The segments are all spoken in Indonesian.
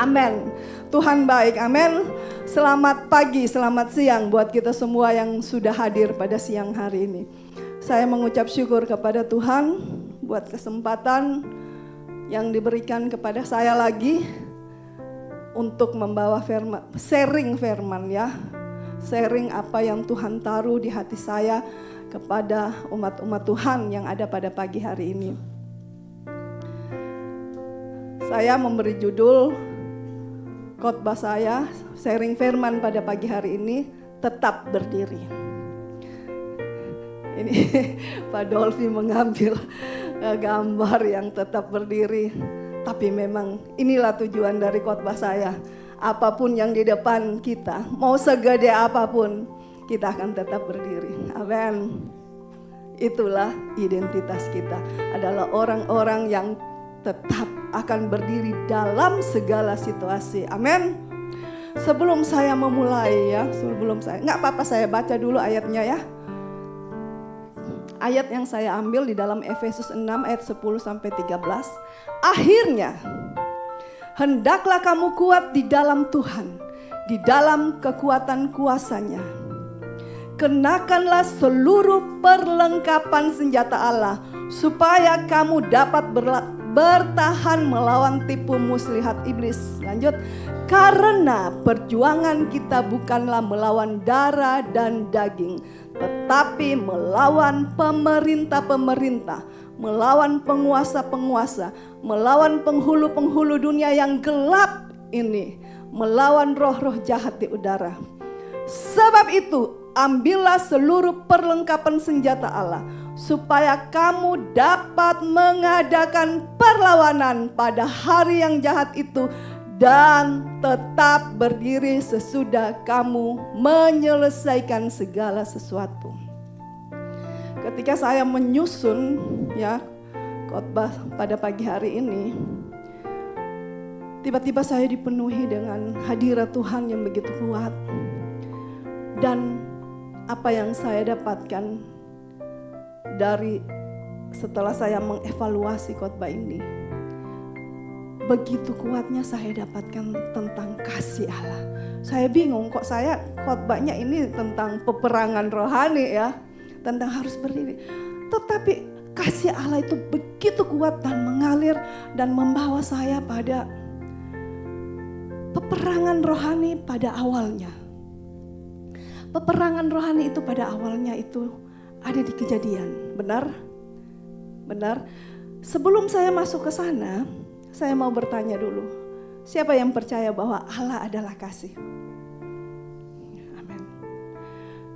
Amin. Tuhan baik, amin. Selamat pagi, selamat siang buat kita semua yang sudah hadir pada siang hari ini. Saya mengucap syukur kepada Tuhan buat kesempatan yang diberikan kepada saya lagi untuk membawa sharing firman ya. Sharing apa yang Tuhan taruh di hati saya kepada umat-umat Tuhan yang ada pada pagi hari ini. Saya memberi judul khotbah saya, sharing firman pada pagi hari ini, tetap berdiri. Ini Pak Dolfi mengambil gambar yang tetap berdiri. Tapi memang inilah tujuan dari khotbah saya. Apapun yang di depan kita, mau segede apapun, kita akan tetap berdiri. Amin. Itulah identitas kita, adalah orang-orang yang tetap akan berdiri dalam segala situasi. Amin. Sebelum saya memulai ya, nggak apa-apa saya baca dulu ayatnya ya. Ayat yang saya ambil di dalam Efesus 6 ayat 10-13. Akhirnya, hendaklah kamu kuat di dalam Tuhan, di dalam kekuatan kuasa-Nya. Kenakanlah seluruh perlengkapan senjata Allah, supaya kamu dapat bertahan melawan tipu muslihat iblis. Lanjut. Karena perjuangan kita bukanlah melawan darah dan daging, tetapi melawan pemerintah-pemerintah, melawan penguasa-penguasa, melawan penghulu-penghulu dunia yang gelap ini, melawan roh-roh jahat di udara. Sebab itu, ambillah seluruh perlengkapan senjata Allah, supaya kamu dapat mengadakan perlawanan pada hari yang jahat itu, dan tetap berdiri sesudah kamu menyelesaikan segala sesuatu. Ketika saya menyusun ya khotbah pada pagi hari ini, tiba-tiba saya dipenuhi dengan hadirat Tuhan yang begitu kuat. Dan apa yang saya dapatkan dari setelah saya mengevaluasi khotbah ini, begitu kuatnya saya dapatkan tentang kasih Allah. Saya bingung kok saya khotbahnya ini tentang peperangan rohani ya, tentang harus berdiri. Tetapi kasih Allah itu begitu kuat dan mengalir dan membawa saya pada peperangan rohani pada awalnya. Peperangan rohani itu pada awalnya itu ada di Kejadian, benar? Benar. Sebelum saya masuk ke sana, saya mau bertanya dulu, siapa yang percaya bahwa Allah adalah kasih? Amin.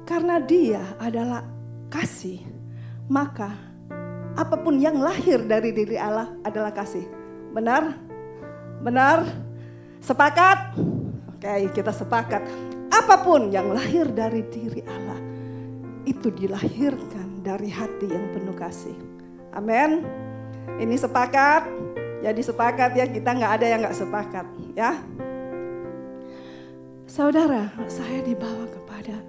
Karena Dia adalah kasih, maka apapun yang lahir dari diri Allah adalah kasih. Benar? Benar? Sepakat? Oke, kita sepakat. Apapun yang lahir dari diri Allah, itu dilahirkan dari hati yang penuh kasih. Amin. Ini sepakat? Jadi sepakat ya, kita nggak ada yang nggak sepakat ya. Saudara, saya dibawa kepada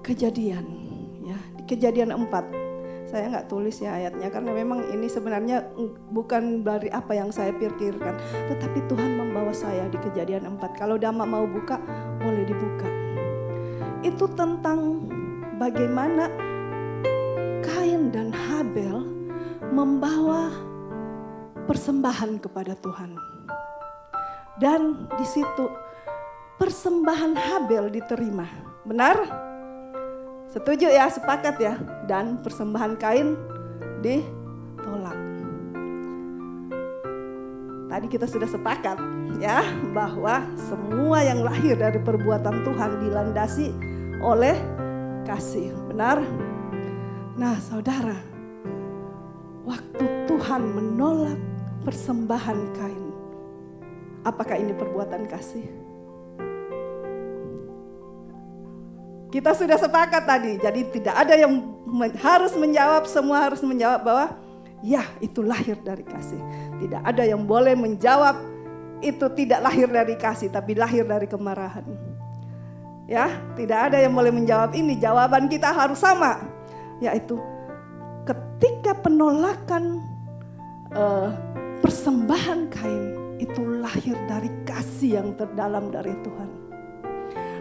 Kejadian ya, di Kejadian 4. Saya nggak tulis ya ayatnya karena memang ini sebenarnya bukan dari apa yang saya pikirkan, tetapi Tuhan membawa saya di Kejadian 4. Kalau Dama mau buka, boleh dibuka. Itu tentang bagaimana Kain dan Habel membawa persembahan kepada Tuhan. Dan di situ persembahan Habel diterima. Benar? Setuju ya, sepakat ya. Dan persembahan Kain ditolak. Tadi kita sudah sepakat ya bahwa semua yang lahir dari perbuatan Tuhan dilandasi oleh kasih. Benar? Nah, saudara, waktu Tuhan menolak persembahan Kain, apakah ini perbuatan kasih? Kita sudah sepakat tadi, jadi tidak ada yang harus menjawab, semua harus menjawab bahwa ya itu lahir dari kasih. Tidak ada yang boleh menjawab itu tidak lahir dari kasih, tapi lahir dari kemarahan. Ya, tidak ada yang boleh menjawab ini, jawaban kita harus sama, yaitu ketika penolakan persembahan Kain, itu lahir dari kasih yang terdalam dari Tuhan.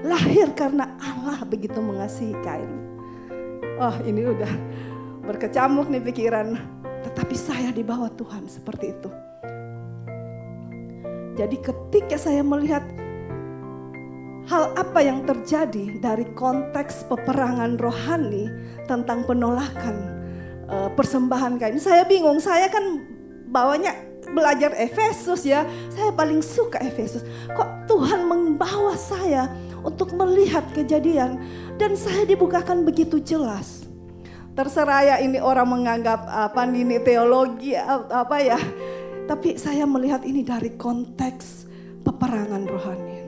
Lahir karena Allah begitu mengasihi Kain. Oh, ini udah berkecamuk nih pikiran. Tetapi saya di bawah Tuhan seperti itu. Jadi ketika saya melihat hal apa yang terjadi dari konteks peperangan rohani tentang penolakan persembahan Kain, saya bingung. Saya kan bawanya belajar Efesus ya. Saya paling suka Efesus. Kok Tuhan membawa saya untuk melihat kejadian dan saya dibukakan begitu jelas. Terserah ya ini orang menganggap ini teologi apa ya. Tapi saya melihat ini dari konteks peperangan rohani.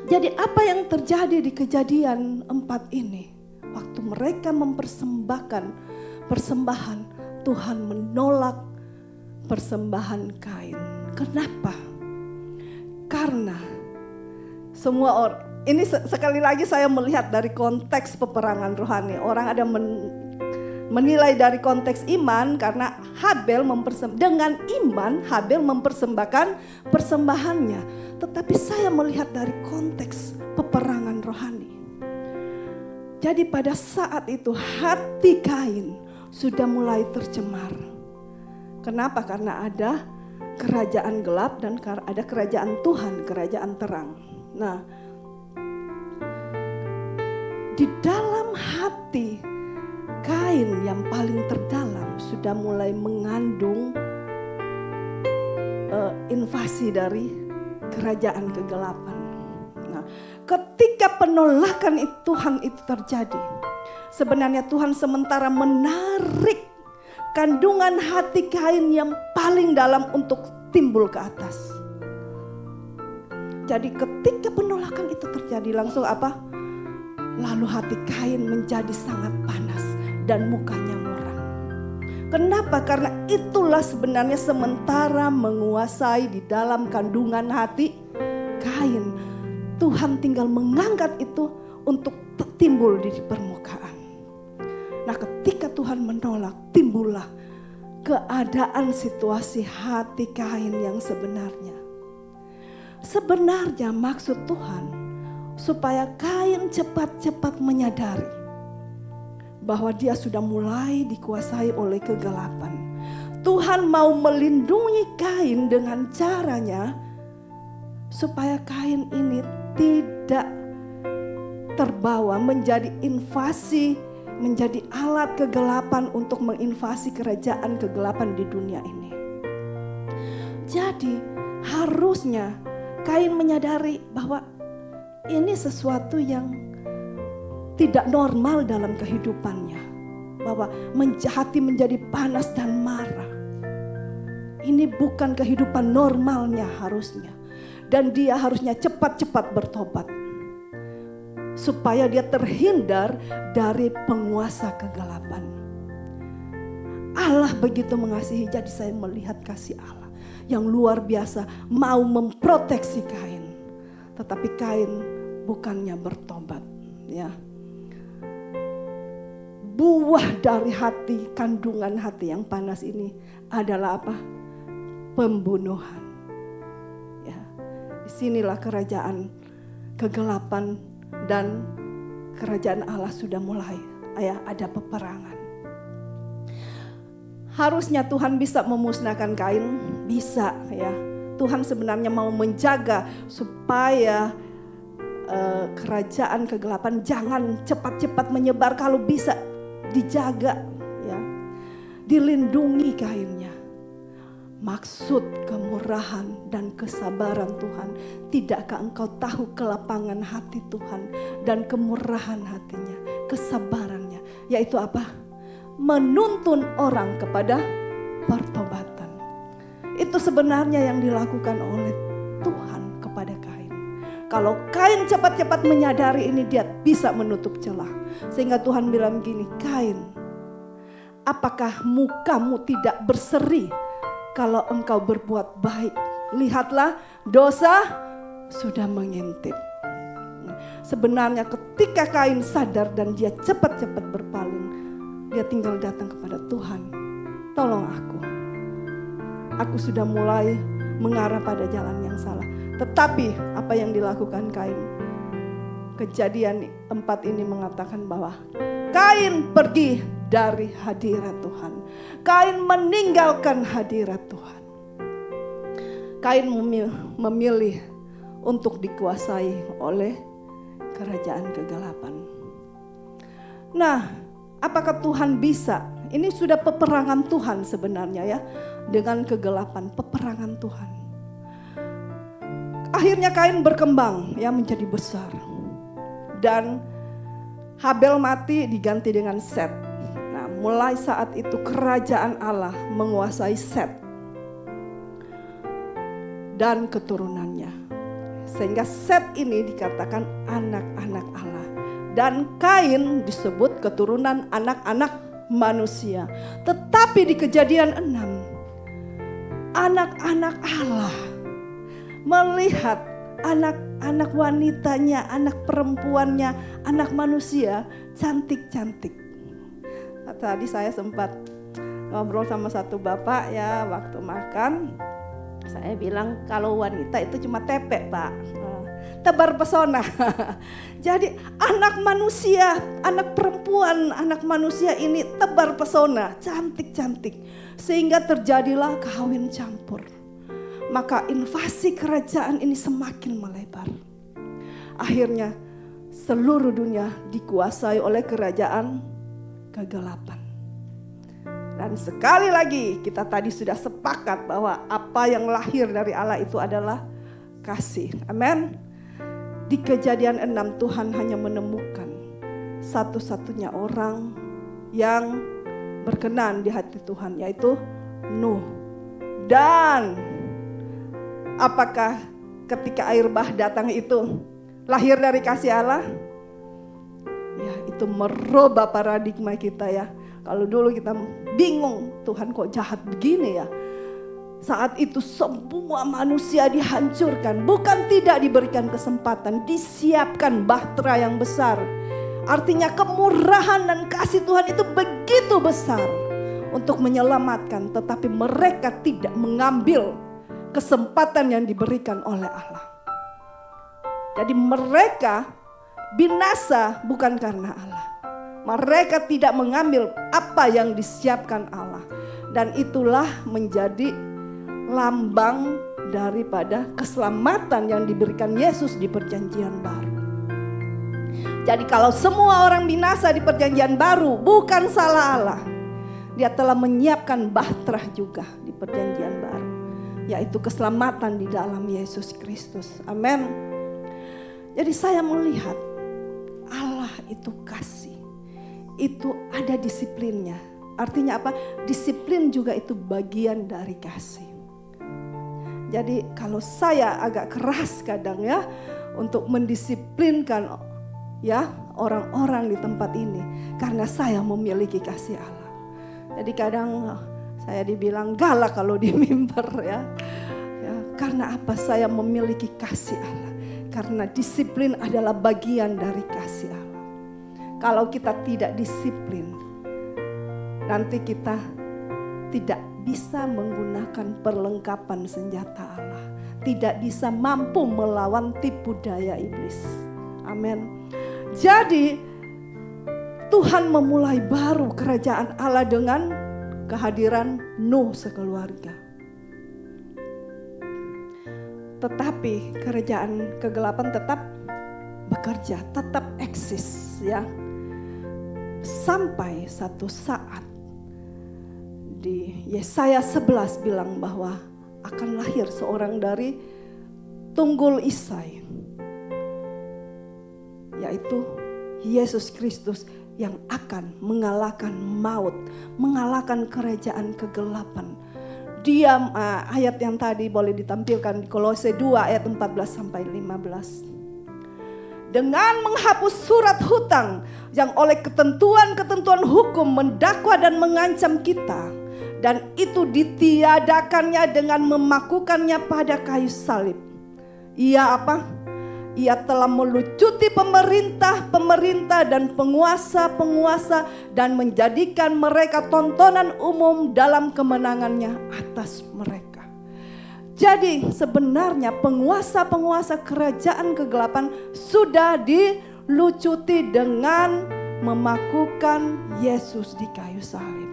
Jadi apa yang terjadi di Kejadian 4 ini? Waktu mereka mempersembahkan persembahan, Tuhan menolak persembahan Kain. Kenapa? Karena semua orang, ini sekali lagi saya melihat dari konteks peperangan rohani. Orang ada menilai dari konteks iman karena dengan iman Habel mempersembahkan persembahannya. Tetapi saya melihat dari konteks peperangan rohani. Jadi pada saat itu hati Kain sudah mulai tercemar. Kenapa? Karena ada kerajaan gelap dan ada kerajaan Tuhan, kerajaan terang. Nah, di dalam hati Kain yang paling terdalam sudah mulai mengandung invasi dari kerajaan kegelapan. Nah, ketika penolakan Tuhan itu terjadi, sebenarnya Tuhan sementara menarik kandungan hati Kain yang paling dalam untuk timbul ke atas. Jadi ketika penolakan itu terjadi langsung apa? Lalu hati Kain menjadi sangat panas dan mukanya muram. Kenapa? Karena itulah sebenarnya sementara menguasai di dalam kandungan hati Kain. Tuhan tinggal mengangkat itu untuk timbul di permukaan. Nah, ketika Tuhan menolak, timbullah keadaan situasi hati Kain yang sebenarnya. Sebenarnya maksud Tuhan supaya Kain cepat-cepat menyadari bahwa dia sudah mulai dikuasai oleh kegelapan. Tuhan mau melindungi Kain dengan caranya supaya Kain ini tidak terbawa menjadi invasi, menjadi alat kegelapan untuk menginvasi kerajaan kegelapan di dunia ini. Jadi harusnya Kain menyadari bahwa ini sesuatu yang tidak normal dalam kehidupannya. Bahwa hati menjadi panas dan marah. Ini bukan kehidupan normalnya harusnya. Dan dia harusnya cepat-cepat bertobat. Supaya dia terhindar dari penguasa kegelapan. Allah begitu mengasihi, jadi saya melihat kasih Allah yang luar biasa mau memproteksi Kain. Tetapi Kain bukannya bertobat, ya. Buah dari hati, kandungan hati yang panas ini adalah apa? Pembunuhan. Ya. Disinilah kerajaan kegelapan dan kerajaan Allah sudah mulai, ya, ada peperangan. Harusnya Tuhan bisa memusnahkan Kain, bisa, ya. Tuhan sebenarnya mau menjaga supaya kerajaan kegelapan jangan cepat-cepat menyebar, kalau bisa dijaga, ya, dilindungi Kainnya. Maksud kemurahan dan kesabaran Tuhan, tidakkah engkau tahu kelapangan hati Tuhan dan kemurahan hatinya, kesabarannya, yaitu apa? Menuntun orang kepada pertobatan. Itu sebenarnya yang dilakukan oleh Tuhan kepada Kain. Kalau Kain cepat-cepat menyadari ini, dia bisa menutup celah. Sehingga Tuhan bilang gini, Kain, apakah mukamu tidak berseri kalau engkau berbuat baik? Lihatlah, dosa sudah mengintip. Sebenarnya ketika Kain sadar dan dia cepat-cepat berpaling, dia tinggal datang kepada Tuhan. Tolong aku. Aku sudah mulai mengarah pada jalan yang salah. Tetapi apa yang dilakukan Kain? Kejadian 4 ini mengatakan bahwa Kain pergi dari hadirat Tuhan. Kain meninggalkan hadirat Tuhan. Kain memilih untuk dikuasai oleh kerajaan kegelapan. Nah, apakah Tuhan bisa? Ini sudah peperangan Tuhan sebenarnya ya, dengan kegelapan, peperangan Tuhan. Akhirnya Kain berkembang ya, menjadi besar. Dan Habel mati diganti dengan Set. Nah, mulai saat itu kerajaan Allah menguasai Set dan keturunannya. Sehingga Set ini dikatakan anak-anak Allah. Dan Kain disebut keturunan anak-anak manusia. Tetapi di Kejadian 6, anak-anak Allah melihat anak wanitanya, anak perempuannya, anak manusia cantik-cantik. Tadi saya sempat ngobrol sama satu bapak ya waktu makan. Saya bilang kalau wanita itu cuma tepek Pak, tebar pesona. Jadi anak manusia, anak perempuan, anak manusia ini tebar pesona, cantik-cantik. Sehingga terjadilah kawin campur. Maka invasi kerajaan ini semakin melebar. Akhirnya seluruh dunia dikuasai oleh kerajaan kegelapan. Dan sekali lagi kita tadi sudah sepakat bahwa apa yang lahir dari Allah itu adalah kasih. Amin. Di Kejadian 6 Tuhan hanya menemukan satu-satunya orang yang berkenan di hati Tuhan, yaitu Nuh. Dan apakah ketika air bah datang itu lahir dari kasih Allah? Ya, itu merubah paradigma kita ya. Kalau dulu kita bingung, Tuhan kok jahat begini ya. Saat itu semua manusia dihancurkan. Bukan tidak diberikan kesempatan, disiapkan bahtera yang besar. Artinya kemurahan dan kasih Tuhan itu begitu besar untuk menyelamatkan. Tetapi mereka tidak mengambil kesempatan yang diberikan oleh Allah. Jadi mereka binasa bukan karena Allah. Mereka tidak mengambil apa yang disiapkan Allah. Dan itulah menjadi lambang daripada keselamatan yang diberikan Yesus di perjanjian baru. Jadi kalau semua orang binasa di perjanjian baru, bukan salah Allah. Dia telah menyiapkan bahtera juga di perjanjian baru, yaitu keselamatan di dalam Yesus Kristus. Amin. Jadi saya melihat Allah itu kasih. Itu ada disiplinnya. Artinya apa? Disiplin juga itu bagian dari kasih. Jadi kalau saya agak keras kadang ya untuk mendisiplinkan ya orang-orang di tempat ini, karena saya memiliki kasih Allah. Jadi kadang saya dibilang galak kalau di mimbar ya. Karena apa? Saya memiliki kasih Allah. Karena disiplin adalah bagian dari kasih Allah. Kalau kita tidak disiplin, nanti kita tidak bisa menggunakan perlengkapan senjata Allah. Tidak bisa mampu melawan tipu daya iblis. Amin. Jadi Tuhan memulai baru kerajaan Allah dengan kehadiran Nuh sekeluarga. Tetapi kerajaan kegelapan tetap bekerja, tetap eksis ya. Sampai satu saat di Yesaya 11 bilang bahwa akan lahir seorang dari tunggul Isai, yaitu Yesus Kristus yang akan mengalahkan maut, mengalahkan kerajaan kegelapan. Dia ayat yang tadi boleh ditampilkan di Kolose 2 ayat 14 sampai 15. Dengan menghapus surat hutang yang oleh ketentuan-ketentuan hukum mendakwa dan mengancam kita, dan itu ditiadakannya dengan memakukannya pada kayu salib. Ia apa? Ia telah melucuti pemerintah-pemerintah dan penguasa-penguasa dan menjadikan mereka tontonan umum dalam kemenangannya atas mereka. Jadi sebenarnya penguasa-penguasa kerajaan kegelapan sudah dilucuti dengan memakukan Yesus di kayu salib.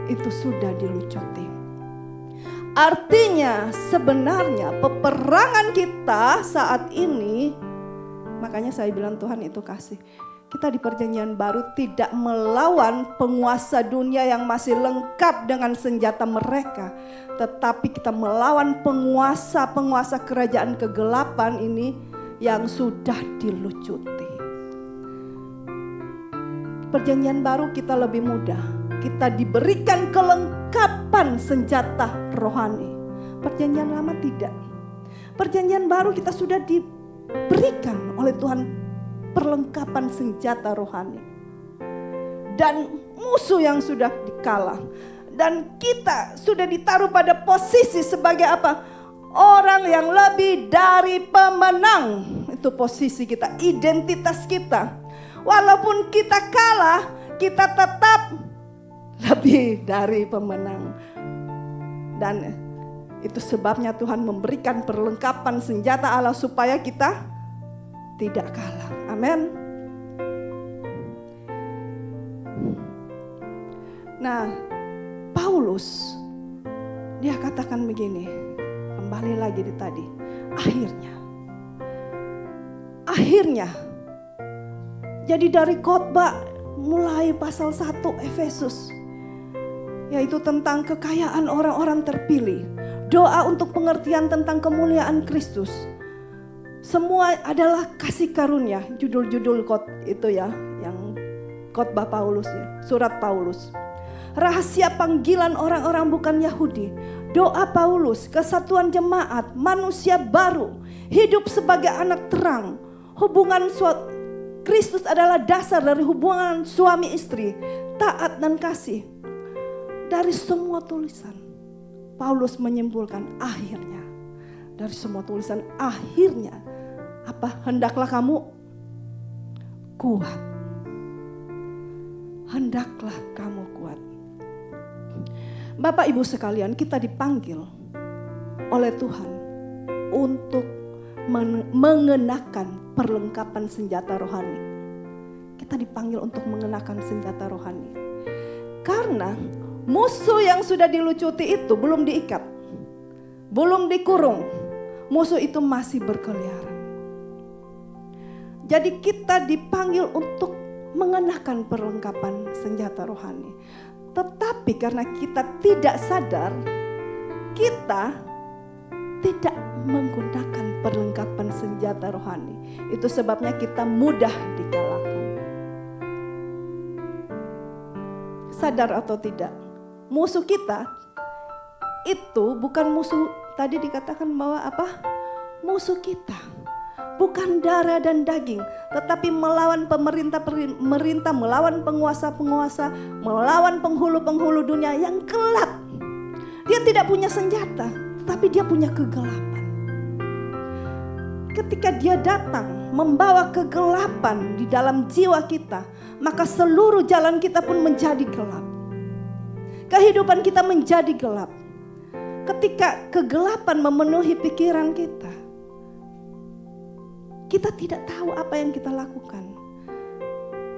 Itu sudah dilucuti. Artinya sebenarnya peperangan kita saat ini, makanya saya bilang Tuhan itu kasih. Kita di perjanjian baru tidak melawan penguasa dunia yang masih lengkap dengan senjata mereka. Tetapi kita melawan penguasa-penguasa kerajaan kegelapan ini yang sudah dilucuti. Perjanjian baru kita lebih mudah. Kita diberikan kelengkapan senjata rohani. Perjanjian lama tidak. Perjanjian baru kita sudah diberikan oleh Tuhan perlengkapan senjata rohani. Dan musuh yang sudah dikalah. Dan kita sudah ditaruh pada posisi sebagai apa? Orang yang lebih dari pemenang. Itu posisi kita, identitas kita. Walaupun kita kalah, kita tetap lebih dari pemenang. Dan itu sebabnya Tuhan memberikan perlengkapan senjata Allah supaya kita tidak kalah. Amin. Nah, Paulus dia katakan begini, kembali lagi di tadi, akhirnya jadi dari khotbah mulai pasal 1 Efesus, yaitu tentang kekayaan orang-orang terpilih, doa untuk pengertian tentang kemuliaan Kristus. Semua adalah kasih karunia, judul-judul itu ya, yang khotbah Paulus ya, surat Paulus. Rahasia panggilan orang-orang bukan Yahudi, doa Paulus, kesatuan jemaat, manusia baru, hidup sebagai anak terang, hubungan Kristus adalah dasar dari hubungan suami istri, taat dan kasih. Dari semua tulisan, Paulus menyimpulkan akhirnya. Dari semua tulisan akhirnya, apa? Hendaklah kamu kuat. Hendaklah kamu kuat. Bapak Ibu sekalian, kita dipanggil oleh Tuhan untuk mengenakan perlengkapan senjata rohani. Kita dipanggil untuk mengenakan senjata rohani. Karena musuh yang sudah dilucuti itu belum diikat, belum dikurung. Musuh itu masih berkeliaran. Jadi kita dipanggil untuk mengenakan perlengkapan senjata rohani. Tetapi karena kita tidak sadar, kita tidak menggunakan perlengkapan senjata rohani. Itu sebabnya kita mudah dikalahkan. Sadar atau tidak, musuh kita itu bukan musuh, tadi dikatakan bahwa apa? Musuh kita bukan darah dan daging, tetapi melawan pemerintah, melawan penguasa-penguasa, melawan penghulu-penghulu dunia yang gelap. Dia tidak punya senjata, tapi dia punya kegelapan. Ketika dia datang membawa kegelapan di dalam jiwa kita, maka seluruh jalan kita pun menjadi gelap. Kehidupan kita menjadi gelap. Ketika kegelapan memenuhi pikiran kita, kita tidak tahu apa yang kita lakukan.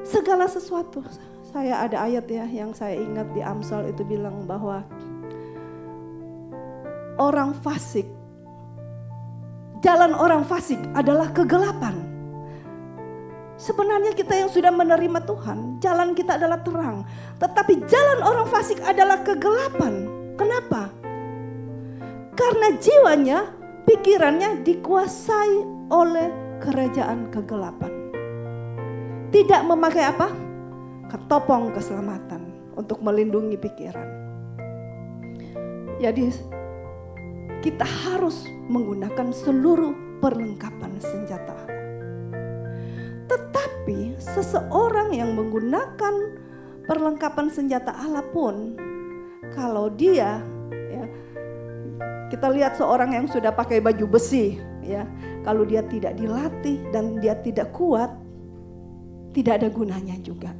Segala sesuatu. Saya ada ayat ya yang saya ingat di Amsal itu bilang bahwa orang fasik, jalan orang fasik adalah kegelapan. Sebenarnya kita yang sudah menerima Tuhan, jalan kita adalah terang. Tetapi jalan orang fasik adalah kegelapan. Kenapa? Karena jiwanya, pikirannya dikuasai oleh kerajaan kegelapan. Tidak memakai apa? Ketopong keselamatan untuk melindungi pikiran. Jadi kita harus menggunakan seluruh perlengkapan senjata Allah. Tetapi seseorang yang menggunakan perlengkapan senjata Allah pun, kalau dia ya, kita lihat seorang yang sudah pakai baju besi ya, kalau dia tidak dilatih dan dia tidak kuat, tidak ada gunanya juga.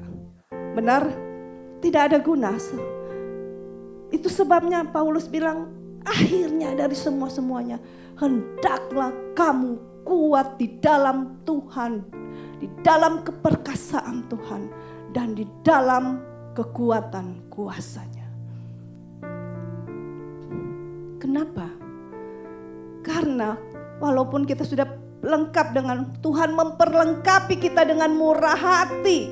Benar? Tidak ada guna. Itu sebabnya Paulus bilang, akhirnya dari semua-semuanya, hendaklah kamu kuat di dalam Tuhan, di dalam keperkasaan Tuhan, dan di dalam kekuatan kuasa-Nya. Kenapa? Karena walaupun kita sudah lengkap dengan Tuhan, memperlengkapi kita dengan murah hati,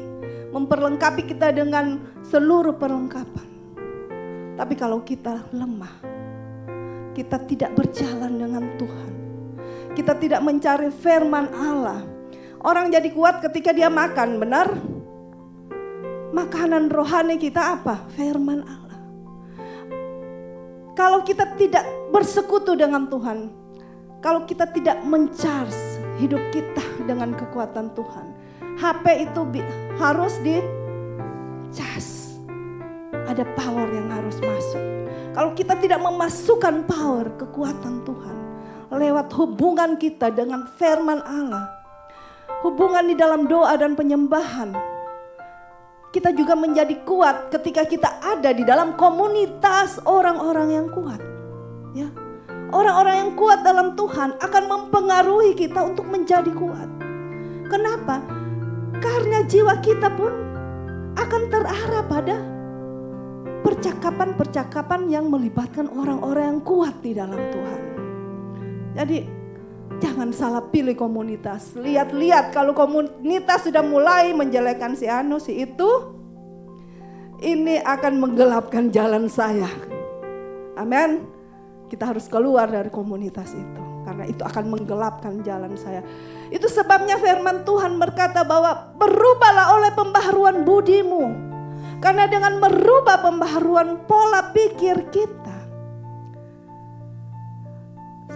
memperlengkapi kita dengan seluruh perlengkapan. Tapi kalau kita lemah, kita tidak berjalan dengan Tuhan, kita tidak mencari firman Allah. Orang jadi kuat ketika dia makan, benar? Makanan rohani kita apa? Firman Allah. Kalau kita tidak bersekutu dengan Tuhan, kalau kita tidak mencharge hidup kita dengan kekuatan Tuhan, HP itu harus di-charge. Ada power yang harus masuk. Kalau kita tidak memasukkan power, kekuatan Tuhan lewat hubungan kita dengan firman Allah, hubungan di dalam doa dan penyembahan, kita juga menjadi kuat ketika kita ada di dalam komunitas orang-orang yang kuat. Ya, orang-orang yang kuat dalam Tuhan akan mempengaruhi kita untuk menjadi kuat. Kenapa? Karena jiwa kita pun akan terarah pada percakapan-percakapan yang melibatkan orang-orang yang kuat di dalam Tuhan. Jadi jangan salah pilih komunitas. Lihat-lihat kalau komunitas sudah mulai menjelekkan si anu si itu, ini akan menggelapkan jalan saya. Amin. Kita harus keluar dari komunitas itu, karena itu akan menggelapkan jalan saya. Itu sebabnya firman Tuhan berkata bahwa berubahlah oleh pembaharuan budimu. Karena dengan merubah pembaharuan pola pikir kita,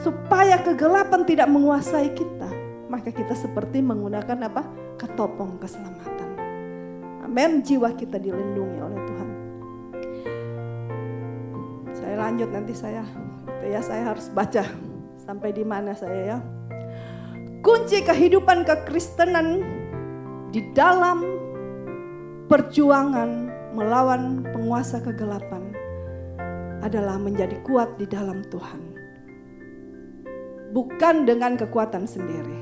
supaya kegelapan tidak menguasai kita, maka kita seperti menggunakan apa? Ketopong keselamatan. Amin. Jiwa kita dilindungi oleh Tuhan. Saya lanjut nanti saya harus baca sampai di mana saya ya. Kunci kehidupan kekristenan di dalam perjuangan melawan penguasa kegelapan adalah menjadi kuat di dalam Tuhan, bukan dengan kekuatan sendiri.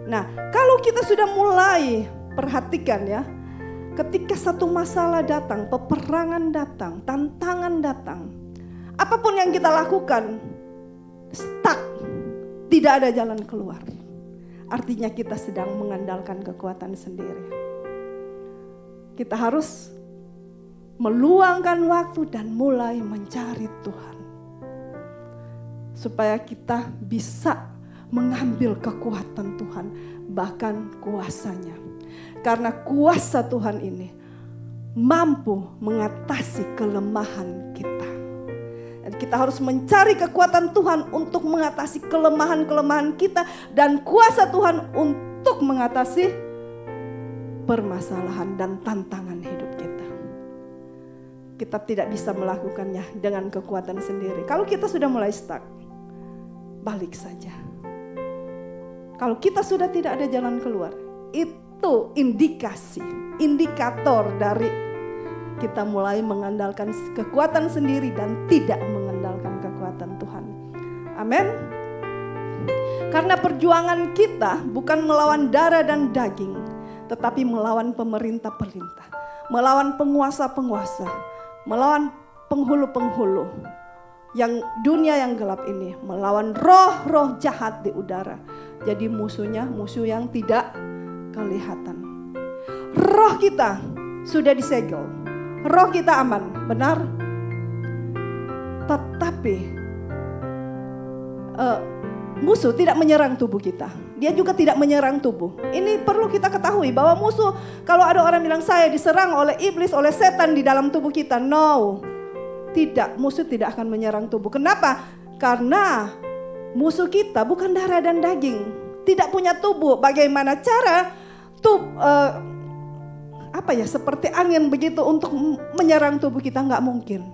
Nah, kalau kita sudah mulai perhatikan ya, ketika satu masalah datang, peperangan datang, tantangan datang, apapun yang kita lakukan stuck, tidak ada jalan keluar. Artinya kita sedang mengandalkan kekuatan sendiri. Kita harus meluangkan waktu dan mulai mencari Tuhan, supaya kita bisa mengambil kekuatan Tuhan, bahkan kuasanya. Karena kuasa Tuhan ini mampu mengatasi kelemahan kita. Dan kita harus mencari kekuatan Tuhan untuk mengatasi kelemahan-kelemahan kita, dan kuasa Tuhan untuk mengatasi permasalahan dan tantangan hidup kita. Kita tidak bisa melakukannya dengan kekuatan sendiri. Kalau kita sudah mulai stuck, balik saja. Kalau kita sudah tidak ada jalan keluar, itu indikator dari kita mulai mengandalkan kekuatan sendiri dan tidak mengandalkan kekuatan Tuhan. Amin. Karena perjuangan kita bukan melawan darah dan daging, tetapi melawan pemerintah-pemerintah, melawan penguasa-penguasa, melawan penghulu-penghulu yang dunia yang gelap ini, melawan roh-roh jahat di udara. Jadi musuhnya musuh yang tidak kelihatan. Roh kita sudah disegel, roh kita aman, benar? Tetapi musuh tidak menyerang tubuh kita. Dia juga tidak menyerang tubuh. Ini perlu kita ketahui bahwa musuh, kalau ada orang bilang saya diserang oleh iblis, oleh setan di dalam tubuh kita. No, tidak. Musuh tidak akan menyerang tubuh. Kenapa? Karena musuh kita bukan darah dan daging. Tidak punya tubuh. Bagaimana cara seperti angin begitu untuk menyerang tubuh kita? Nggak mungkin.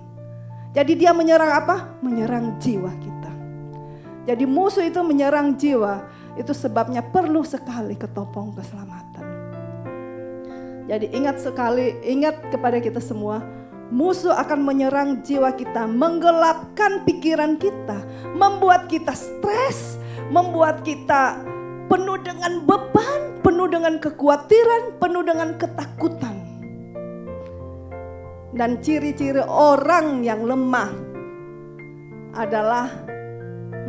Jadi dia menyerang apa? Menyerang jiwa kita. Jadi musuh itu menyerang jiwa. Itu sebabnya perlu sekali ketopong keselamatan. Jadi ingat kepada kita semua Musuh akan menyerang jiwa kita, menggelapkan pikiran kita, membuat kita stres, membuat kita penuh dengan beban, penuh dengan kekhawatiran, penuh dengan ketakutan. Dan ciri-ciri orang yang lemah adalah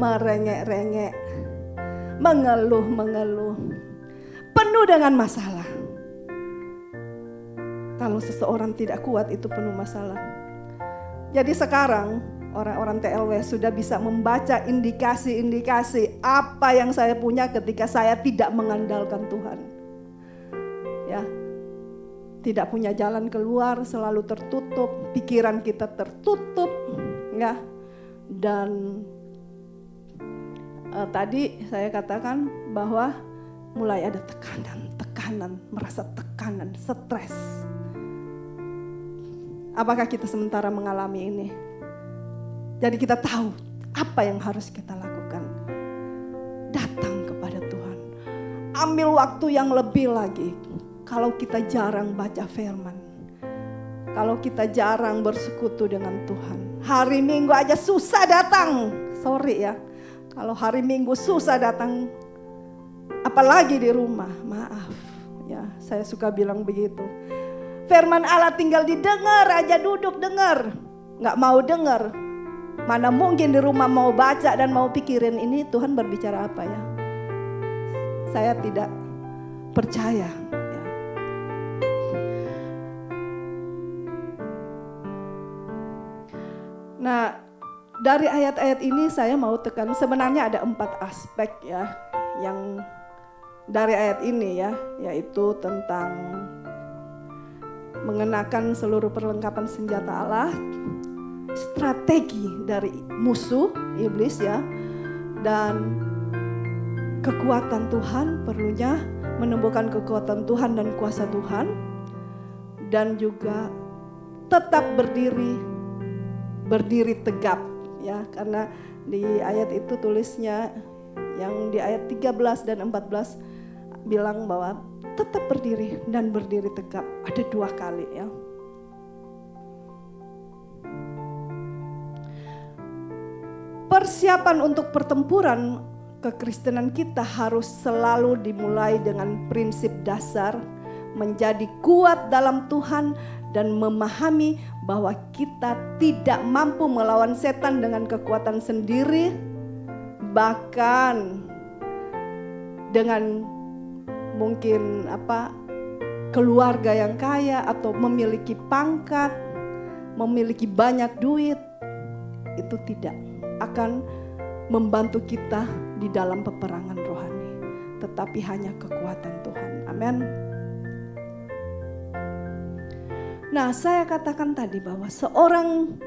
merengek-rengek, mengeluh-mengeluh, penuh dengan masalah. Kalau seseorang tidak kuat itu penuh masalah. Jadi sekarang orang-orang TLW sudah bisa membaca indikasi-indikasi apa yang saya punya ketika saya tidak mengandalkan Tuhan. Ya, tidak punya jalan keluar, selalu tertutup, pikiran kita tertutup, ya. Dan tadi saya katakan bahwa mulai ada tekanan, merasa tekanan, stres. Apakah kita sementara mengalami ini? Jadi kita tahu apa yang harus kita lakukan. Datang kepada Tuhan. Ambil waktu yang lebih lagi. Kalau kita jarang baca firman. Kalau kita jarang bersekutu dengan Tuhan. Hari Minggu aja susah datang. Sorry ya. Kalau hari Minggu susah datang. Apalagi di rumah. Maaf. Ya, saya suka bilang begitu. Firman Allah tinggal didengar aja, duduk dengar. Gak mau dengar. Mana mungkin di rumah mau baca dan mau pikirin ini Tuhan berbicara apa ya. Saya tidak percaya. Ya. Nah, dari ayat-ayat ini saya mau tekan. Sebenarnya ada 4 aspek ya. Yang dari ayat ini ya. Yaitu tentang mengenakan seluruh perlengkapan senjata Allah, strategi dari musuh iblis ya, dan kekuatan Tuhan, perlunya menumbuhkan kekuatan Tuhan dan kuasa Tuhan, dan juga tetap berdiri tegap ya, karena di ayat itu tulisnya yang di ayat 13 dan 14 bilang bahwa tetap berdiri dan berdiri tegap. Ada 2 kali ya. Persiapan untuk pertempuran kekristenan kita harus selalu dimulai dengan prinsip dasar menjadi kuat dalam Tuhan dan memahami bahwa kita tidak mampu melawan setan dengan kekuatan sendiri, bahkan dengan mungkin keluarga yang kaya atau memiliki pangkat, memiliki banyak duit, itu tidak akan membantu kita di dalam peperangan rohani, tetapi hanya kekuatan Tuhan. Amin. Nah, saya katakan tadi bahwa seorang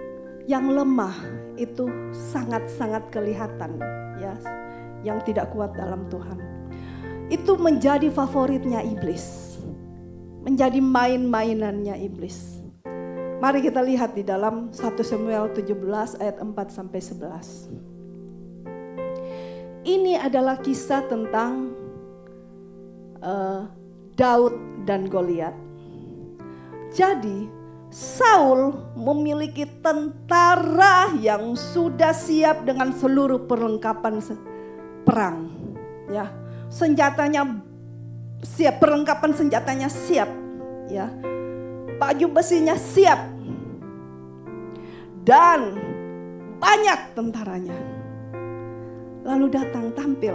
yang lemah itu sangat-sangat kelihatan ya, yang tidak kuat dalam Tuhan. Itu menjadi favoritnya iblis. Menjadi main-mainannya iblis. Mari kita lihat di dalam 1 Samuel 17 ayat 4-11. Ini adalah kisah tentang Daud dan Goliat. Jadi Saul memiliki tentara yang sudah siap dengan seluruh perlengkapan perang. Ya. Senjatanya siap, perlengkapan senjatanya siap, ya. Baju besinya siap. Dan banyak tentaranya. Lalu datang tampil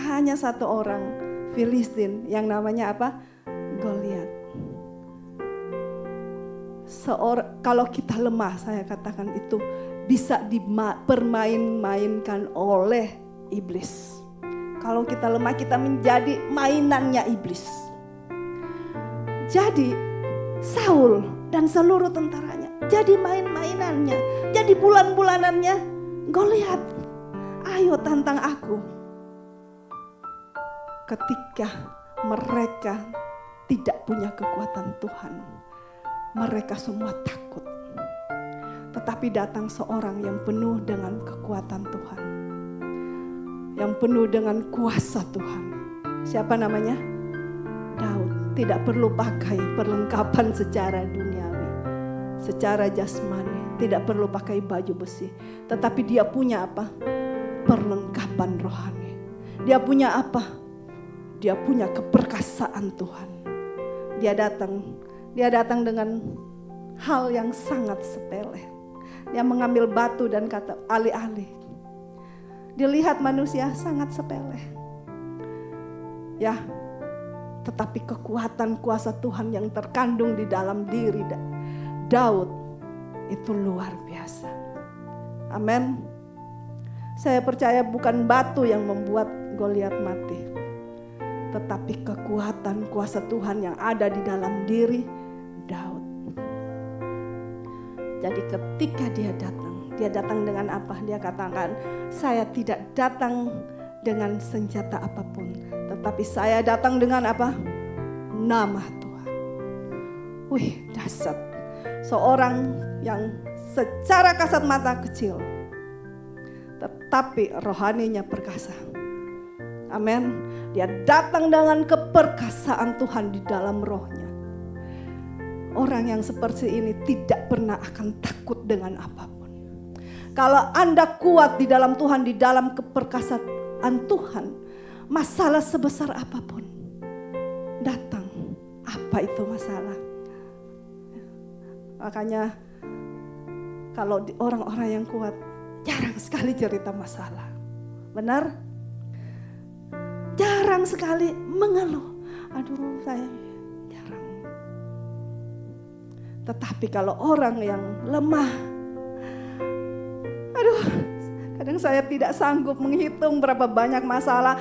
hanya satu orang Filistin yang namanya apa? Goliat. Kalau kita lemah, saya katakan itu bisa dipermain-mainkan oleh iblis. Kalau kita lemah, kita menjadi mainannya iblis. Jadi Saul dan seluruh tentaranya jadi main-mainannya, jadi bulan-bulanannya Goliat. Ayo tantang aku. Ketika mereka tidak punya kekuatan Tuhan, mereka semua takut. Tetapi datang seorang yang penuh dengan kekuatan Tuhan, yang penuh dengan kuasa Tuhan. Siapa namanya? Daud. Tidak perlu pakai perlengkapan secara duniawi. secara jasmani, tidak perlu pakai baju besi, tetapi dia punya apa? Perlengkapan rohani. Dia punya apa? Dia punya keperkasaan Tuhan. Dia datang dengan hal yang sangat sepele. Dia mengambil batu dan kata alih-alih. Dilihat manusia sangat sepele. Ya, tetapi kekuatan kuasa Tuhan yang terkandung di dalam diri Daud itu luar biasa. Amin. Saya percaya bukan batu yang membuat Goliat mati, tetapi kekuatan kuasa Tuhan yang ada di dalam diri Daud. Jadi ketika dia datang dengan apa? Dia katakan, saya tidak datang dengan senjata apapun, tetapi saya datang dengan apa? Nama Tuhan. Wih, dahsyat. Seorang yang secara kasat mata kecil, tetapi rohaninya perkasa. Amin. Dia datang dengan keperkasaan Tuhan di dalam rohnya. Orang yang seperti ini tidak pernah akan takut dengan apapun. Kalau Anda kuat di dalam Tuhan, di dalam keperkasaan Tuhan, masalah sebesar apapun datang. Apa itu masalah? Makanya kalau orang-orang yang kuat jarang sekali cerita masalah. Benar? Jarang sekali mengeluh. Aduh, saya jarang. Tetapi kalau orang yang lemah, aduh, kadang saya tidak sanggup menghitung berapa banyak masalah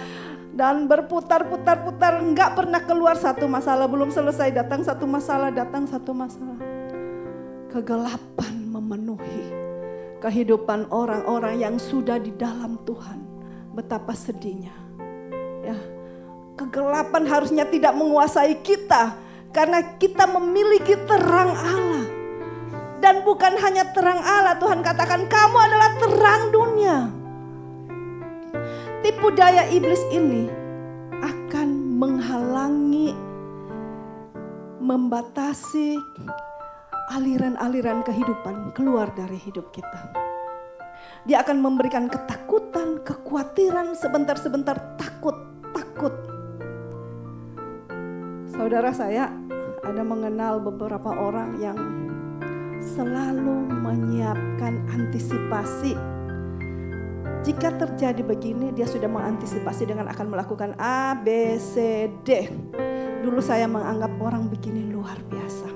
dan berputar-putar-putar, enggak pernah keluar satu masalah, belum selesai datang satu masalah, Kegelapan memenuhi kehidupan orang-orang yang sudah di dalam Tuhan. Betapa sedihnya. Ya, kegelapan harusnya tidak menguasai kita karena kita memiliki terang Allah. Dan bukan hanya terang Allah, Tuhan katakan kamu adalah terang dunia. Tipu daya iblis ini akan menghalangi, membatasi aliran-aliran kehidupan keluar dari hidup kita. Dia akan memberikan ketakutan, kekhawatiran, sebentar-sebentar takut. Saudara, saya ada mengenal beberapa orang yang selalu menyiapkan antisipasi. Jika terjadi begini, dia sudah mengantisipasi dengan akan melakukan A, B, C, D. Dulu saya menganggap orang begini luar biasa.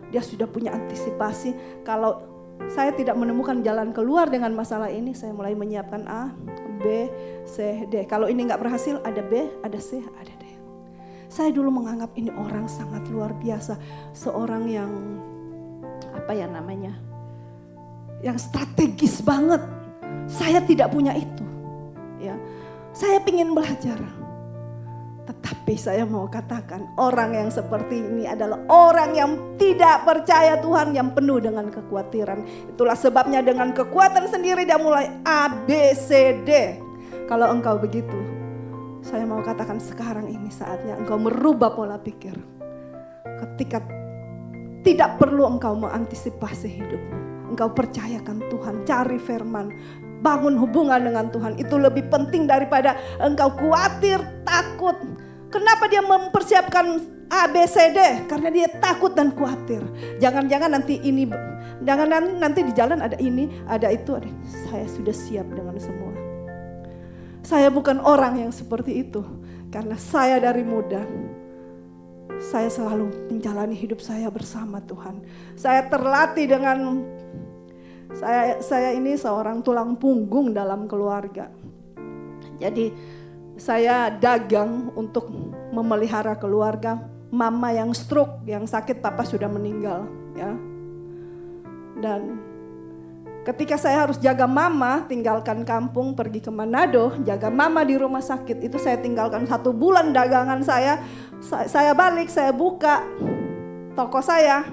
Dia sudah punya antisipasi. Kalau saya tidak menemukan jalan keluar dengan masalah ini, saya mulai menyiapkan A, B, C, D. Kalau ini nggak berhasil, ada B, ada C, ada D. Saya dulu menganggap ini orang sangat luar biasa. Seorang yang, yang strategis banget. Saya tidak punya itu. Ya, saya ingin belajar. Tetapi saya mau katakan, orang yang seperti ini adalah orang yang tidak percaya Tuhan, yang penuh dengan kekhawatiran. Itulah sebabnya dengan kekuatan sendiri dia mulai A, B, C, D. Kalau engkau begitu, saya mau katakan sekarang ini saatnya engkau merubah pola pikir. Ketika tidak perlu engkau mengantisipasi hidupmu, engkau percayakan Tuhan, cari firman, bangun hubungan dengan Tuhan. Itu lebih penting daripada engkau khawatir, takut. Kenapa dia mempersiapkan A, B, C, D? Karena dia takut dan khawatir. Jangan-jangan nanti ini, nanti di jalan ada ini, ada itu. Saya sudah siap dengan semua. Saya bukan orang yang seperti itu. Karena saya dari muda, saya selalu menjalani hidup saya bersama Tuhan. Saya terlatih dengan, saya ini seorang tulang punggung dalam keluarga. Jadi saya dagang untuk memelihara keluarga. Mama yang stroke, yang sakit, papa sudah meninggal, ya. Dan ketika saya harus jaga mama, tinggalkan kampung, pergi ke Manado, jaga mama di rumah sakit, itu saya tinggalkan 1 bulan dagangan saya. Saya balik, saya buka toko saya.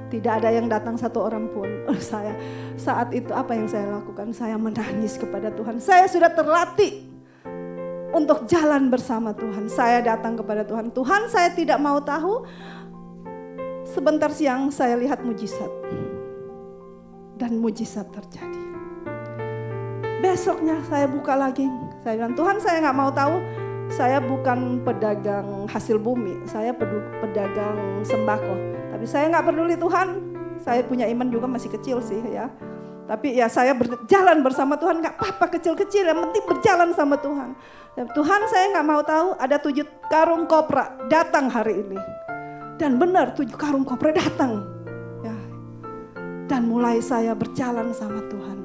Tidak ada yang datang 1 orang pun. Saya saat itu apa yang saya lakukan? Saya menangis kepada Tuhan. Saya sudah terlatih untuk jalan bersama Tuhan. Saya datang kepada Tuhan. Tuhan, saya tidak mau tahu Sebentar siang saya lihat mujizat. Dan mujizat terjadi. Besoknya saya buka lagi. Saya bilang, Tuhan saya gak mau tahu. Saya bukan pedagang hasil bumi. Saya pedagang sembako. Tapi saya gak peduli Tuhan. Saya punya iman juga masih kecil sih ya. Tapi ya saya berjalan bersama Tuhan, gak apa-apa kecil-kecil, yang penting berjalan sama Tuhan. Tuhan saya gak mau tahu ada 7 karung kopra datang hari ini. Dan benar 7 karung kopra datang. Ya. Dan mulai saya berjalan sama Tuhan.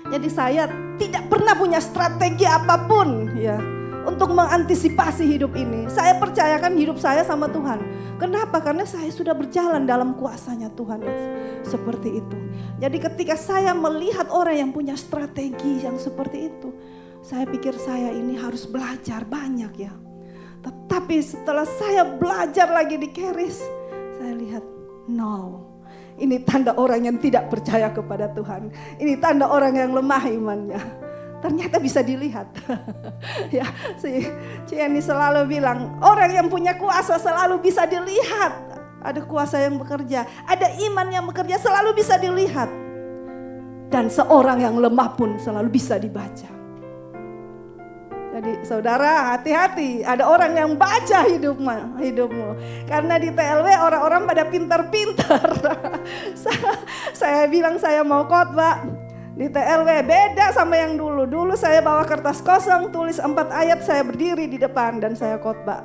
Jadi saya tidak pernah punya strategi apapun ya untuk mengantisipasi hidup ini. Saya percayakan hidup saya sama Tuhan. Kenapa? Karena saya sudah berjalan dalam kuasanya Tuhan ya. Seperti itu. Jadi ketika saya melihat orang yang punya strategi yang seperti itu, saya pikir saya ini harus belajar banyak ya. Tetapi setelah saya belajar lagi di Keris, saya lihat no. Ini tanda orang yang tidak percaya kepada Tuhan. Ini tanda orang yang lemah imannya. Ternyata bisa dilihat. Ya, si Cieni selalu bilang, orang yang punya kuasa selalu bisa dilihat. Ada kuasa yang bekerja, ada iman yang bekerja, selalu bisa dilihat. Dan seorang yang lemah pun selalu bisa dibaca. Jadi saudara hati-hati, ada orang yang baca hidupmu. Karena di TLW orang-orang pada pintar-pintar. Saya bilang saya mau khotbah. Di TLW beda sama yang dulu. Dulu saya bawa kertas kosong, tulis 4 ayat, saya berdiri di depan dan saya khotbah.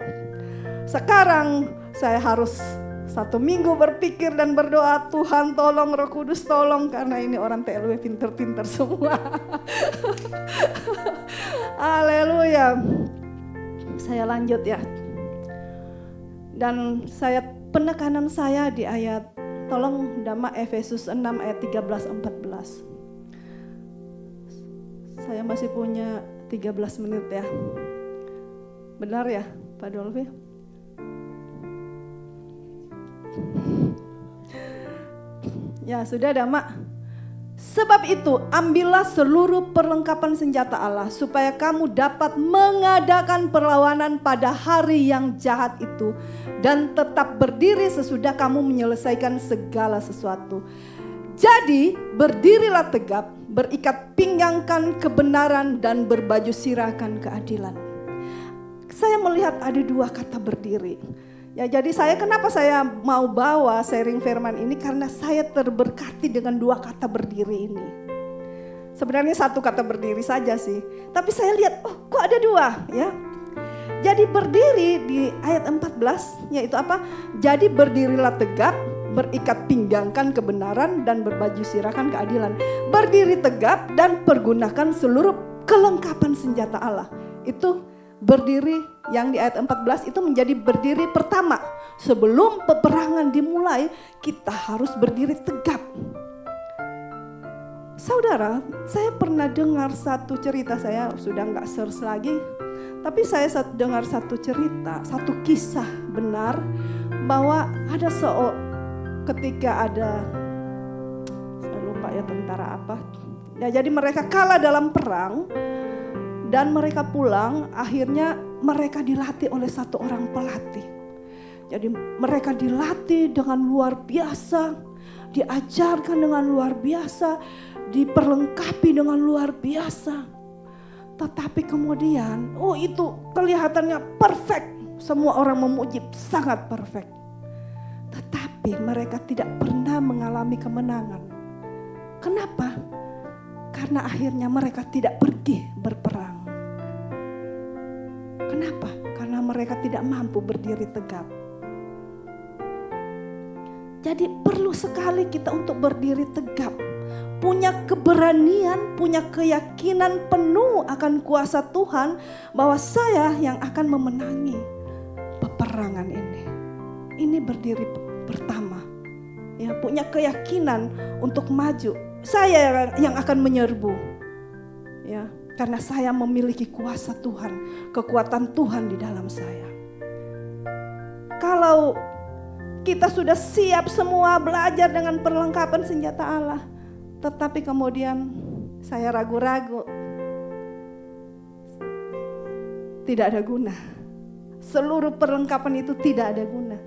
Sekarang saya harus 1 minggu berpikir dan berdoa, Tuhan tolong, Roh Kudus tolong, karena ini orang TLW pintar-pintar semua. Haleluya. Saya lanjut ya. Dan penekanan saya di ayat, tolong Dama Efesus 6 ayat 13-14. Saya masih punya 13 menit ya. Benar ya Pak Dolvi? Ya sudah Dama. Sebab itu ambillah seluruh perlengkapan senjata Allah supaya kamu dapat mengadakan perlawanan pada hari yang jahat itu dan tetap berdiri sesudah kamu menyelesaikan segala sesuatu. Jadi berdirilah tegap, berikat pinggangkan kebenaran dan berbaju sirahkan keadilan. Saya melihat ada 2 kata berdiri. Ya, jadi kenapa saya mau bawa sharing firman ini, karena saya terberkati dengan 2 kata berdiri ini. Sebenarnya 1 kata berdiri saja sih, tapi saya lihat kok ada 2 ya. Jadi berdiri di ayat 14 yaitu apa? Jadi berdirilah tegap, berikat pinggangkan kebenaran dan berbaju sirahkan keadilan. Berdiri tegap dan pergunakan seluruh kelengkapan senjata Allah. Itu berdiri yang di ayat 14 itu menjadi berdiri pertama. Sebelum peperangan dimulai, kita harus berdiri tegap. Saudara, saya pernah dengar satu cerita, saya sudah gak search lagi. Tapi saya dengar satu cerita, satu kisah benar. Bahwa ada ketika ada, saya lupa ya tentara apa. Ya, jadi mereka kalah dalam perang. Dan mereka pulang, akhirnya mereka dilatih oleh 1 orang pelatih. Jadi mereka dilatih dengan luar biasa, diajarkan dengan luar biasa, diperlengkapi dengan luar biasa. Tetapi kemudian, itu kelihatannya perfect. Semua orang memuji, sangat perfect. Tetapi mereka tidak pernah mengalami kemenangan. Kenapa? Karena akhirnya mereka tidak pergi berperang. Kenapa? Karena mereka tidak mampu berdiri tegap. Jadi perlu sekali kita untuk berdiri tegap. Punya keberanian, punya keyakinan penuh akan kuasa Tuhan bahwa saya yang akan memenangi peperangan ini. Ini berdiri pertama. Ya, punya keyakinan untuk maju. Saya yang akan menyerbu. Ya, karena saya memiliki kuasa Tuhan, kekuatan Tuhan di dalam saya. Kalau kita sudah siap semua belajar dengan perlengkapan senjata Allah, tetapi kemudian saya ragu-ragu, tidak ada guna. Seluruh perlengkapan itu tidak ada guna.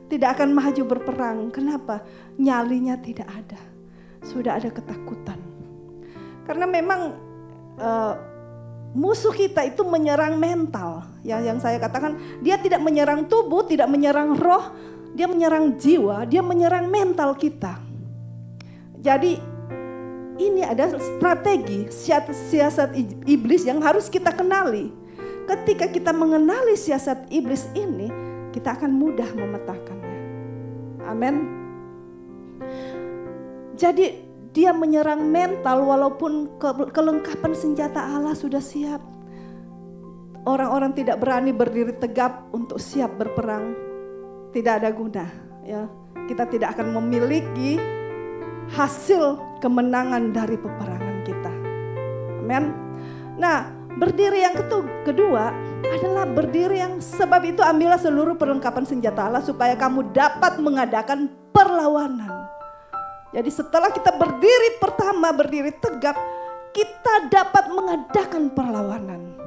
tidak akan maju berperang. Kenapa? Nyalinya tidak ada. Sudah ada ketakutan. Karena memang musuh kita itu menyerang mental. Yang saya katakan, dia tidak menyerang tubuh, tidak menyerang roh, dia menyerang jiwa, dia menyerang mental kita. Jadi ini ada strategi, siasat iblis yang harus kita kenali. Ketika kita mengenali siasat iblis ini, kita akan mudah memetakannya. Amin. Jadi dia menyerang mental walaupun kelengkapan senjata Allah sudah siap. Orang-orang tidak berani berdiri tegap untuk siap berperang. Tidak ada guna. Ya, kita tidak akan memiliki hasil kemenangan dari peperangan kita. Amin. Nah, berdiri yang kedua adalah berdiri yang sebab itu ambillah seluruh perlengkapan senjata Allah supaya kamu dapat mengadakan perlawanan. Jadi setelah kita berdiri pertama, berdiri tegap, kita dapat mengadakan perlawanan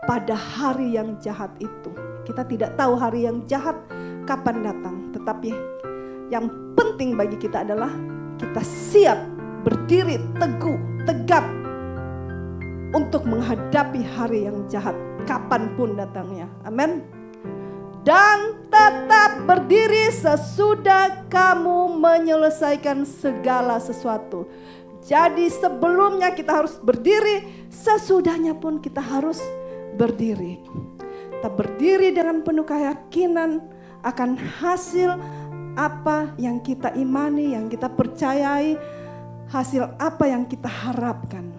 pada hari yang jahat itu. Kita tidak tahu hari yang jahat kapan datang, tetapi yang penting bagi kita adalah kita siap berdiri teguh, tegap untuk menghadapi hari yang jahat kapanpun datangnya. Amin. Dan tetap berdiri sesudah kamu menyelesaikan segala sesuatu. Jadi sebelumnya kita harus berdiri, sesudahnya pun kita harus berdiri. Kita berdiri dengan penuh keyakinan akan hasil apa yang kita imani, yang kita percayai, hasil apa yang kita harapkan.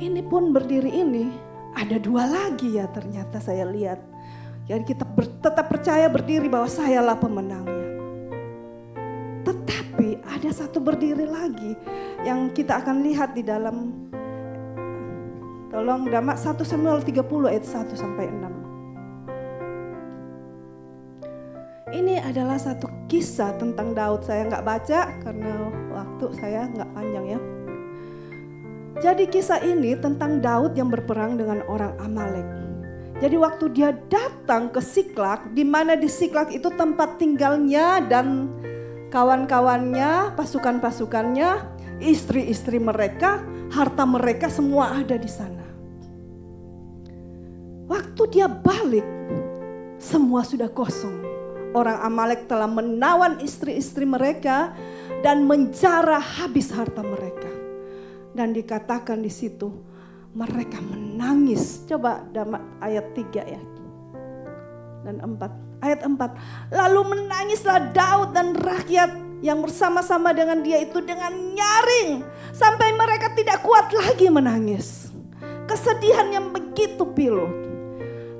Ini pun berdiri ini ada dua lagi ya ternyata saya lihat. Jadi kita tetap percaya berdiri bahwa sayalah pemenangnya. Tetapi ada satu berdiri lagi yang kita akan lihat di dalam, tolong Damak 1 Samuel 30 ayat 1 sampai 6. Ini adalah satu kisah tentang Daud. Saya nggak baca karena waktu saya nggak panjang ya. Jadi kisah ini tentang Daud yang berperang dengan orang Amalek. Jadi waktu dia datang ke Siklak, di mana di Siklak itu tempat tinggalnya dan kawan-kawannya, pasukan-pasukannya, istri-istri mereka, harta mereka semua ada di sana. Waktu dia balik, semua sudah kosong. Orang Amalek telah menawan istri-istri mereka dan menjarah habis harta mereka. Dan dikatakan di situ mereka menangis. Coba ayat 3 ya. Dan 4. Ayat 4. Lalu menangislah Daud dan rakyat yang bersama-sama dengan dia itu dengan nyaring. Sampai mereka tidak kuat lagi menangis. Kesedihan yang begitu pilu.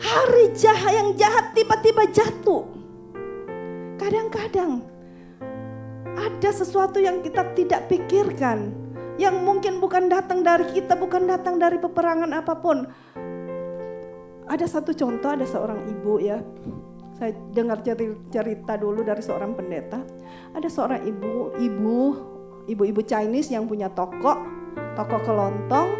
Hari yang jahat tiba-tiba jatuh. Kadang-kadang ada sesuatu yang kita tidak pikirkan. Yang mungkin bukan datang dari kita, bukan datang dari peperangan apapun. Ada satu contoh, ada seorang ibu ya. Saya dengar cerita dulu dari seorang pendeta. Ada seorang ibu-ibu Chinese yang punya toko kelontong,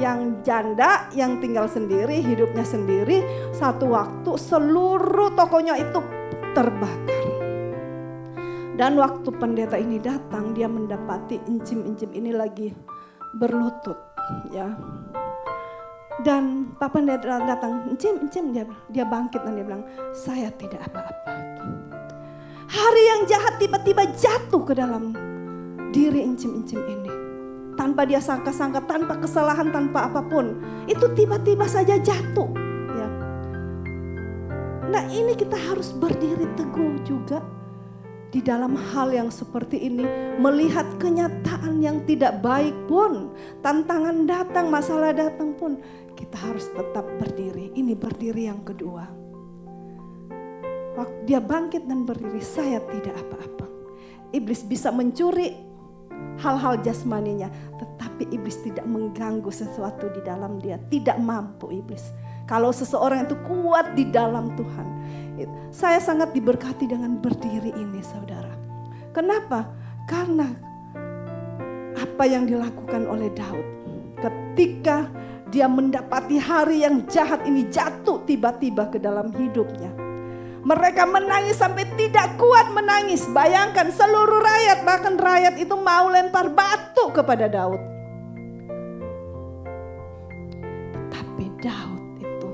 yang janda, yang tinggal sendiri, hidupnya sendiri. Satu waktu seluruh tokonya itu terbakar. Dan waktu pendeta ini datang, dia mendapati encim-encim ini lagi berlutut, ya. Dan Pak Pendeta datang, encim, dia bangkit dan dia bilang, saya tidak apa-apa. Hari yang jahat tiba-tiba jatuh ke dalam diri encim-encim ini. Tanpa dia sangka-sangka, tanpa kesalahan, tanpa apapun. Itu tiba-tiba saja jatuh. Ya. Nah ini kita harus berdiri teguh juga. Di dalam hal yang seperti ini, melihat kenyataan yang tidak baik pun, tantangan datang, masalah datang pun, kita harus tetap berdiri. Ini berdiri yang kedua. Waktu dia bangkit dan berdiri, saya tidak apa-apa. Iblis bisa mencuri hal-hal jasmaninya, tetapi iblis tidak mengganggu sesuatu di dalam dia. Tidak mampu iblis. Kalau seseorang itu kuat di dalam Tuhan. Saya sangat diberkati dengan berdiri ini, saudara. Kenapa? Karena apa yang dilakukan oleh Daud. Ketika dia mendapati hari yang jahat ini jatuh tiba-tiba ke dalam hidupnya. Mereka menangis sampai tidak kuat menangis. Bayangkan seluruh rakyat, bahkan rakyat itu mau lempar batu kepada Daud. Tetapi Daud itu,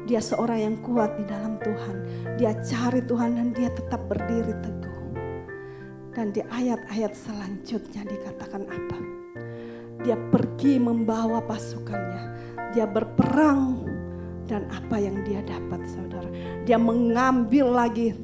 dia seorang yang kuat di dalam Tuhan. Dia cari Tuhan dan dia tetap berdiri teguh. Dan di ayat-ayat selanjutnya dikatakan apa? Dia pergi membawa pasukannya. Dia berperang. Dan apa yang dia dapat, saudara, dia mengambil lagi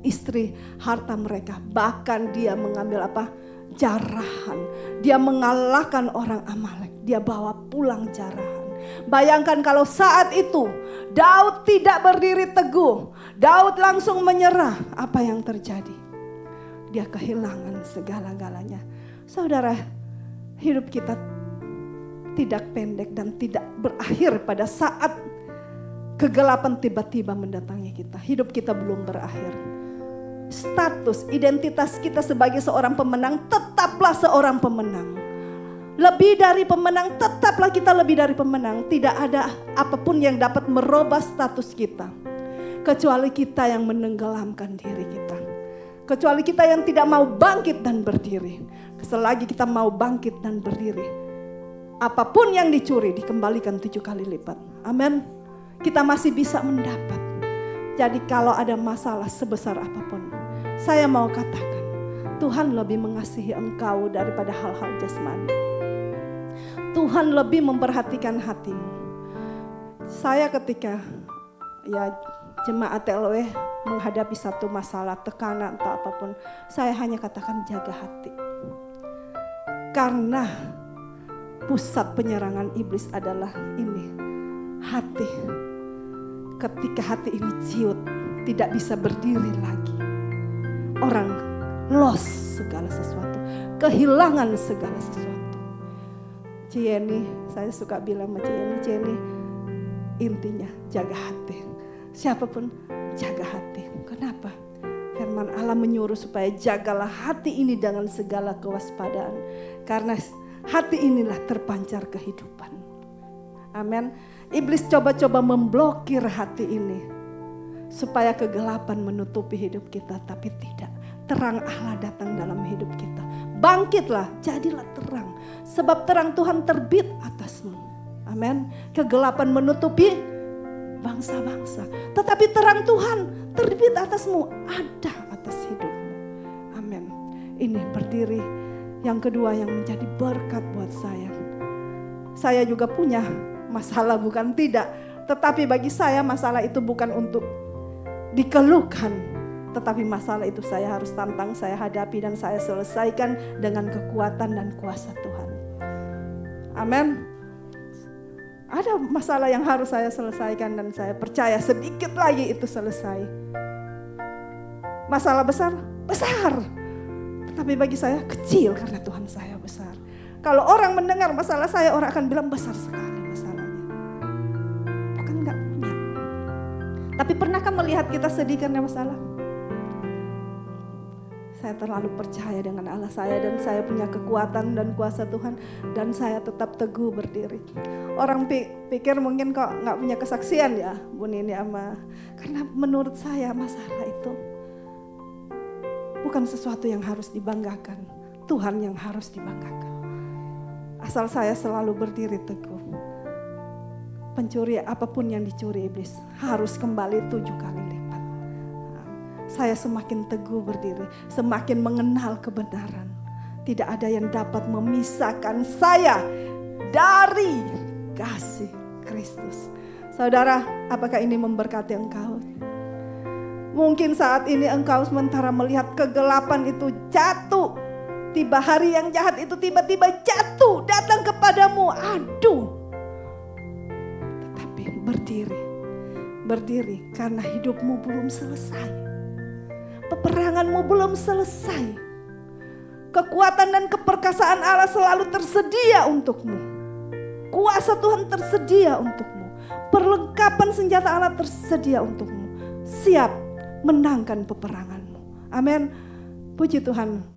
istri, harta mereka. Bahkan dia mengambil apa? Jarahan. Dia mengalahkan orang Amalek. Dia bawa pulang jarahan. Bayangkan kalau saat itu Daud tidak berdiri teguh, Daud langsung menyerah. Apa yang terjadi? Dia kehilangan segala-galanya. Saudara, hidup kita tidak pendek dan tidak berakhir pada saat kegelapan tiba-tiba mendatangi kita. Hidup kita belum berakhir. Status, identitas kita sebagai seorang pemenang, tetaplah seorang pemenang. Lebih dari pemenang, tetaplah kita lebih dari pemenang. Tidak ada apapun yang dapat merubah status kita. Kecuali kita yang menenggelamkan diri kita. Kecuali kita yang tidak mau bangkit dan berdiri. Selagi kita mau bangkit dan berdiri, apapun yang dicuri dikembalikan 7 kali lipat. Amin. Kita masih bisa mendapat. Jadi kalau ada masalah sebesar apapun, saya mau katakan, Tuhan lebih mengasihi engkau daripada hal-hal jasmani. Tuhan lebih memperhatikan hatimu. Saya ketika jemaat TLW menghadapi satu masalah, tekanan atau apapun, saya hanya katakan jaga hati. Karena pusat penyerangan iblis adalah ini, hati. Ketika hati ini ciut, tidak bisa berdiri lagi. Orang lost segala sesuatu, kehilangan segala sesuatu. Cieni, saya suka bilang sama Cieni, intinya jaga hati. Siapapun jaga hati. Kenapa? Firman Allah menyuruh supaya jagalah hati ini dengan segala kewaspadaan. Karena hati inilah terpancar kehidupan. Amin. Iblis coba-coba memblokir hati ini supaya kegelapan menutupi hidup kita, tapi tidak. Terang Allah datang dalam hidup kita. Bangkitlah, jadilah terang. Sebab terang Tuhan terbit atasmu. Amin. Kegelapan menutupi bangsa-bangsa, tetapi terang Tuhan terbit atasmu, ada atas hidupmu. Amin. Ini berdiri yang kedua yang menjadi berkat buat saya. Saya juga punya masalah, bukan tidak. Tetapi bagi saya masalah itu bukan untuk dikeluhkan. Tetapi masalah itu saya harus tantang, saya hadapi dan saya selesaikan dengan kekuatan dan kuasa Tuhan. Amin. Ada masalah yang harus saya selesaikan dan saya percaya sedikit lagi itu selesai. Masalah besar, besar. Tetapi bagi saya kecil karena Tuhan saya besar. Kalau orang mendengar masalah saya, orang akan bilang besar sekali masalahnya. Bukan gak punya. Tapi pernahkah melihat kita sedih karena masalah? Saya terlalu percaya dengan Allah saya dan saya punya kekuatan dan kuasa Tuhan. Dan saya tetap teguh berdiri. Orang pikir mungkin kok gak punya kesaksian ya Bu Nini ama. Karena menurut saya masalah itu bukan sesuatu yang harus dibanggakan. Tuhan yang harus dibanggakan. Asal saya selalu berdiri teguh. Pencuri apapun yang dicuri iblis harus kembali 7 kali lipat. Saya semakin teguh berdiri, semakin mengenal kebenaran. Tidak ada yang dapat memisahkan saya dari kasih Kristus. Saudara, apakah ini memberkati engkau? Mungkin saat ini engkau sementara melihat kegelapan itu jatuh. Tiba hari yang jahat itu tiba-tiba jatuh datang kepadamu. Aduh. Tetapi berdiri karena hidupmu belum selesai. Peperanganmu belum selesai. Kekuatan dan keperkasaan Allah selalu tersedia untukmu. Kuasa Tuhan tersedia untukmu. Perlengkapan senjata Allah tersedia untukmu. Siap menangkan peperanganmu. Amin. Puji Tuhan.